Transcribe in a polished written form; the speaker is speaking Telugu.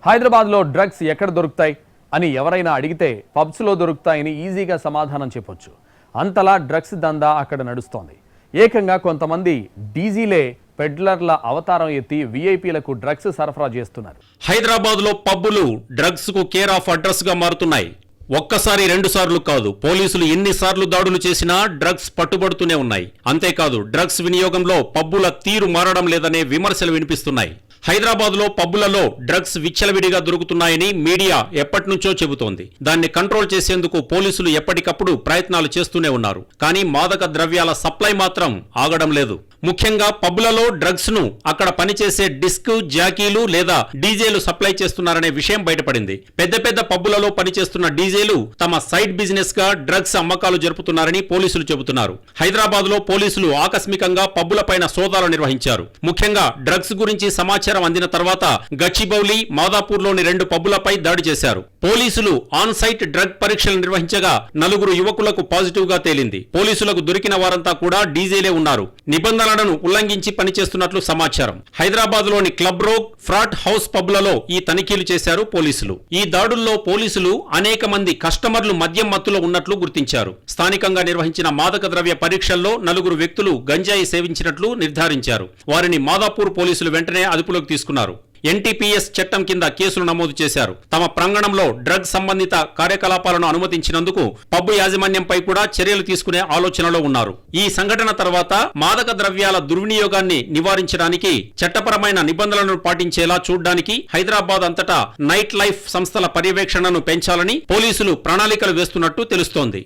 హైదరాబాద్లో డ్రగ్స్ ఎక్కడ దొరుకుతాయి అని ఎవరైనా అడిగితే పబ్స్లో దొరుకుతాయని ఈజీగా సమాధానం చెప్పొచ్చు. అంతలా డ్రగ్స్ దందా అక్కడ నడుస్తోంది. ఏకంగా కొంతమంది డీజీలే పెడ్లర్ల అవతారం ఎత్తి వీఐపీలకు డ్రగ్స్ సరఫరా చేస్తున్నారు. హైదరాబాద్లో పబ్బులు డ్రగ్స్ కు కేర్ ఆఫ్ అడ్రస్ గా మారుతున్నాయి. ఒక్కసారి 2 సార్లు కాదు, పోలీసులు ఎన్నిసార్లు దాడులు చేసినా డ్రగ్స్ పట్టుబడుతూనే ఉన్నాయి. అంతేకాదు, డ్రగ్స్ వినియోగంలో పబ్బుల తీరు మారడం లేదనే విమర్శలు వినిపిస్తున్నాయి. హైదరాబాద్లో పబ్బులలో డ్రగ్స్ విచ్చలవిడిగా దొరుకుతున్నాయని మీడియా ఎప్పటినుంచో చెబుతోంది. దాన్ని కంట్రోల్ చేసేందుకు పోలీసులు ఎప్పటికప్పుడు ప్రయత్నాలు చేస్తూనే ఉన్నారు. కానీ మాదక ద్రవ్యాల సప్లై మాత్రం ఆగడం లేదు. ముఖ్యంగా పబ్బులలో డ్రగ్స్ ను అక్కడ పనిచేసే డిస్క్ జాకీలు లేదా డీజేలు సప్లై చేస్తున్నారనే విషయం బయటపడింది. పెద్ద పెద్ద పబ్బులలో పనిచేస్తున్న డీజేలు తమ సైడ్ బిజినెస్ గా డ్రగ్స్ అమ్మకాలు జరుపుతున్నారని పోలీసులు చెబుతున్నారు. హైదరాబాద్ లో పోలీసులు ఆకస్మికంగా పబ్బులపైన సోదాలు నిర్వహించారు. ముఖ్యంగా డ్రగ్స్ గురించి సమాచారం అందిన తర్వాత గచ్చిబౌలి, మాదాపూర్లోని 2 పబ్బులపై దాడి చేశారు. పోలీసులు ఆన్ సైట్ డ్రగ్ పరీక్షలు నిర్వహించగా 4 యువకులకు పాజిటివ్ గా తేలింది. పోలీసులకు దొరికిన వారంతా కూడా డీజేలే ఉన్నారు. నిబంధనలను ఉల్లంఘించి పనిచేస్తున్నట్లు సమాచారం. హైదరాబాద్ లోని క్లబ్ రోగ్, ఫ్రాట్ హౌస్ పబ్లలో ఈ తనిఖీలు చేశారు పోలీసులు. ఈ దాడుల్లో పోలీసులు అనేక మంది కస్టమర్లు మద్యం మత్తులో ఉన్నట్లు గుర్తించారు. స్థానికంగా నిర్వహించిన మాదక ద్రవ్య పరీక్షల్లో 4 వ్యక్తులు గంజాయి సేవించినట్లు నిర్ధారించారు. వారిని మాదాపూర్ పోలీసులు వెంటనే అదుపులోకి తీసుకున్నారు. ఎన్టీపీఎస్ చట్టం కింద కేసులు నమోదు చేశారు. తమ ప్రాంగణంలో డ్రగ్ సంబంధిత కార్యకలాపాలను అనుమతించినందుకు పబ్బు యాజమాన్యంపై కూడా చర్యలు తీసుకునే ఆలోచనలో ఉన్నారు. ఈ సంఘటన తర్వాత మాదక ద్రవ్యాల దుర్వినియోగాన్ని నివారించడానికి చట్టపరమైన నిబంధనలను పాటించేలా చూడడానికి హైదరాబాద్ అంతటా నైట్ లైఫ్ సంస్థల పర్యవేక్షణను పెంచాలని పోలీసులు ప్రణాళికలు వేస్తున్నట్టు తెలుస్తోంది.